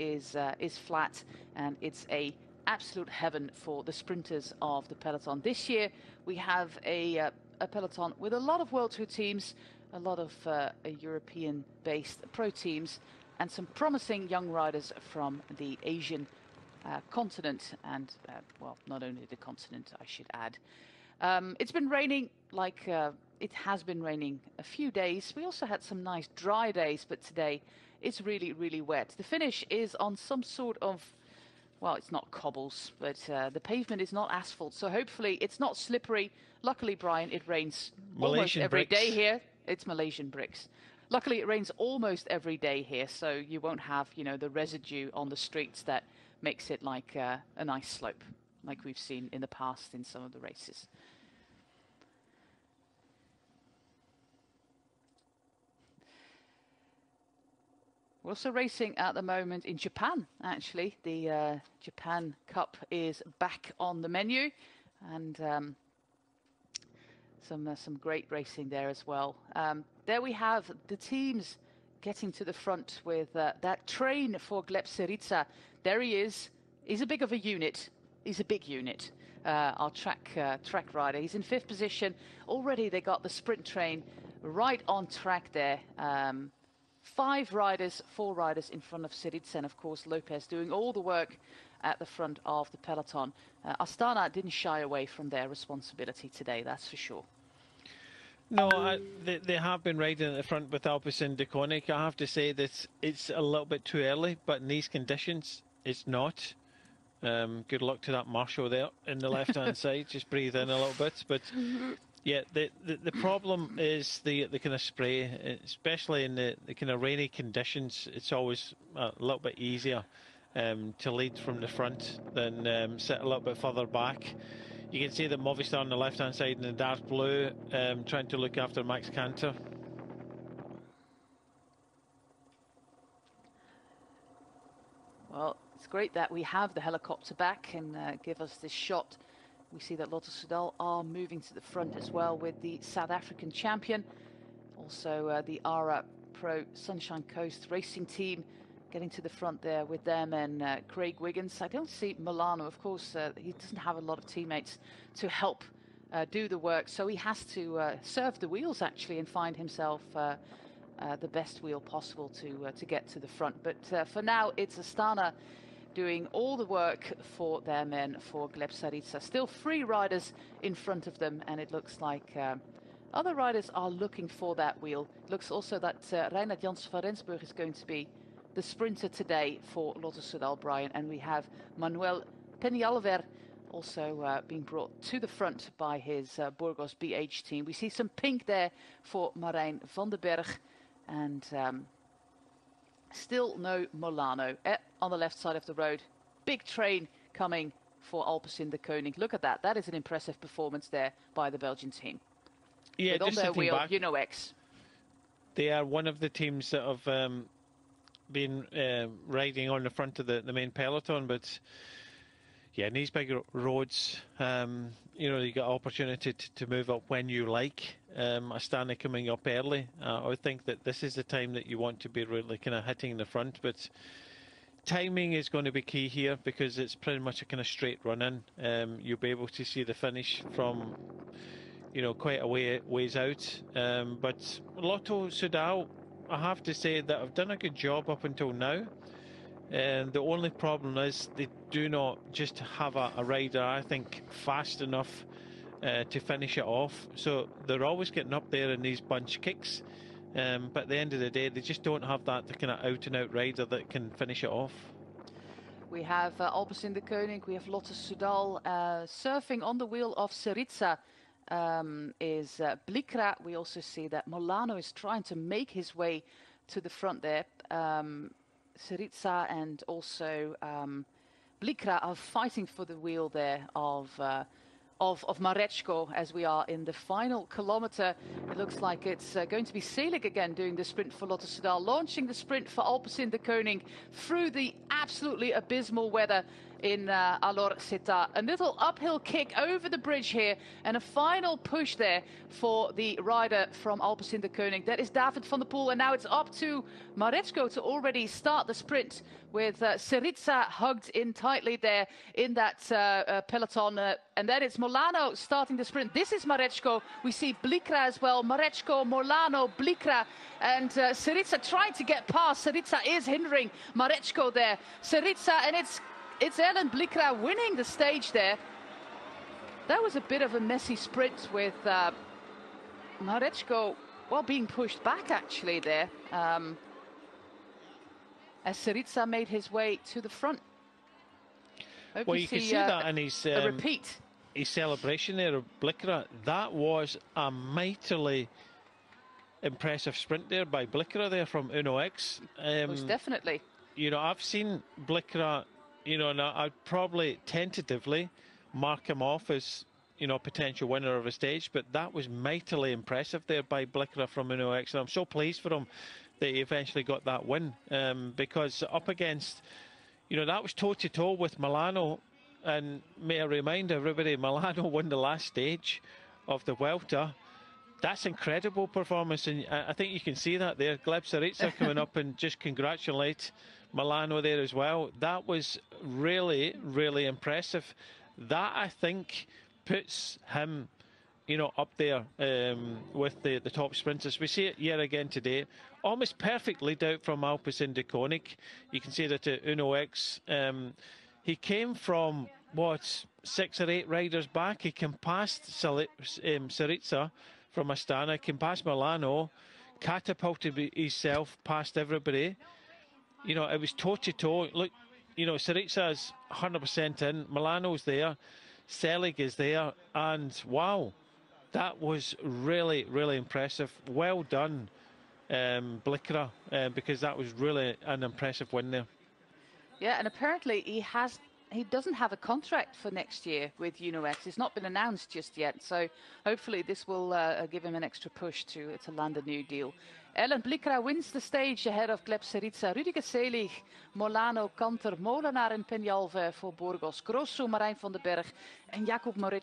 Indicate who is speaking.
Speaker 1: is flat, and it's a absolute heaven for the sprinters of the peloton. This year we have a peloton with a lot of World Tour teams, a lot of European-based pro teams, and some promising young riders from the Asian continent, and well, not only the continent, I should add. It's been raining like it has been raining a few days. We also had some nice dry days, but today it's really, really wet. The finish is on some sort of, well, it's not cobbles, but the pavement is not asphalt, so hopefully it's not slippery. Luckily, Brian, it rains almost every day here. It's Malaysian bricks. Luckily, it rains almost every day here, so you won't have, you know, the residue on the streets that makes it like a nice slope, like we've seen in the past in some of the races. We're also racing at the moment in Japan, actually. The Japan Cup is back on the menu, and some great racing there as well. There we have the teams getting to the front with that train for Gleb Syriza. There he is. He's a big of a unit. He's a big unit. Our track rider. He's in 5th position. Already they got the sprint train right on track there. 4 riders in front of Syriza, and of course Lopez doing all the work at the front of the peloton. Astana didn't shy away from their responsibility today, that's for sure.
Speaker 2: No, they have been riding at the front with Alpecin de Koning. I have to say that it's a little bit too early, but in these conditions, it's not. Good luck to that Marshall there in the left-hand side. Just breathe in a little bit. But yeah, the problem is the kind of spray, especially in the kind of rainy conditions. It's always a little bit easier to lead from the front than sit a little bit further back. You can see that Movistar on the left-hand side in the dark blue, trying to look after Max Canter.
Speaker 1: Well, it's great that we have the helicopter back and give us this shot. We see that Lotto Soudal are moving to the front as well with the South African champion. Also the ARA Pro Sunshine Coast racing team getting to the front there with them, and Craig Wiggins. I don't see Milano, of course, he doesn't have a lot of teammates to help do the work, so he has to serve the wheels actually and find himself the best wheel possible to get to the front. But for now, it's Astana doing all the work for their men for Gleb Syriza. Still 3 riders in front of them, and it looks like other riders are looking for that wheel. It looks also that Reinhard Janssen van Rensburg is going to be the sprinter today for Lotto Soudal, Brian, and we have Manuel Peñalver also being brought to the front by his Burgos BH team. We see some pink there for Marijn van den Berg, and still no Milano. On the left side of the road, big train coming for Alpecin de Koning. Look at that. That is an impressive performance there by the Belgian team.
Speaker 2: Yeah,
Speaker 1: with
Speaker 2: just
Speaker 1: on their wheel,
Speaker 2: back,
Speaker 1: X. They
Speaker 2: are one of the teams that have been riding on the front of the main peloton, but yeah, in these big roads, you know, you got opportunity to move up when you like. Astana coming up early. I would think that this is the time that you want to be really kind of hitting the front, but timing is going to be key here because it's pretty much a kind of straight run in. You'll be able to see the finish from, you know, quite a ways out. But Lotto Soudal, I have to say that I've done a good job up until now. And the only problem is they do not just have a rider, I think, fast enough to finish it off. So they're always getting up there in these bunch kicks. But at the end of the day, they just don't have that kind of out-and-out rider that can finish it off.
Speaker 1: We have Alpecin de Koning, we have Lotto Soudal. Surfing on the wheel of Syriza is Blikra. We also see that Milano is trying to make his way to the front there. Syriza and also Blikra are fighting for the wheel there of Mareczko as we are in the final kilometer. It looks like it's going to be Selig again doing the sprint for Lotto Soudal, launching the sprint for Alpecin de Koning through the absolutely abysmal weather in Alor Seta. A little uphill kick over the bridge here and a final push there for the rider from Alpecin de Koning. That is David van der Poel, and now it's up to Mareczko to already start the sprint with Syriza hugged in tightly there in that peloton. And then it's Molano starting the sprint. This is Mareczko. We see Blikra as well. Mareczko, Molano, Blikra, and Syriza trying to get past. Syriza is hindering Mareczko there. Syriza, and it's Ellen Blikra winning the stage there. That was a bit of a messy sprint with Mareczko, well, being pushed back actually there. As Syriza made his way to the front.
Speaker 2: Well, you can see that in his
Speaker 1: a repeat.
Speaker 2: His celebration there of Blikra. That was a mightily impressive sprint there by Blikra there from Uno X.
Speaker 1: Most definitely.
Speaker 2: You know, I've seen Blikra, you know, and I'd probably tentatively mark him off as, you know, potential winner of a stage, but that was mightily impressive there by Blikra from Uno X, and I'm so pleased for him that he eventually got that win, because up against, you know, that was toe-to-toe with Milano, and may I remind everybody, Milano won the last stage of the Vuelta. That's incredible performance, and I think you can see that there. Gleb Syriza coming up and just congratulate Milano there as well. That was really, really impressive. That, I think, puts him, you know, up there with the top sprinters. We see it yet again today. Almost perfect lead out from Alpecin de Koning. You can see that at Uno X, he came from, what, 6 or 8 riders back. He came past Syriza from Astana, came past Milano, catapulted himself past everybody. You know, it was toe-to-toe. Look, you know, Syriza's 100% in. Milano's there. Selig is there. And, wow, that was really, really impressive. Well done, Blikra, because that was really an impressive win there.
Speaker 1: Yeah, and apparently he doesn't have a contract for next year with Uno X. It's not been announced just yet, so hopefully this will give him an extra push to land a new deal. Ellen Blikra wins the stage ahead of Gleb Syriza, Rudiger Selig, Molano, Kanter, Molenaar en Peñalver voor Burgos, Grosso, Marijn van den Berg en Jakub Moritz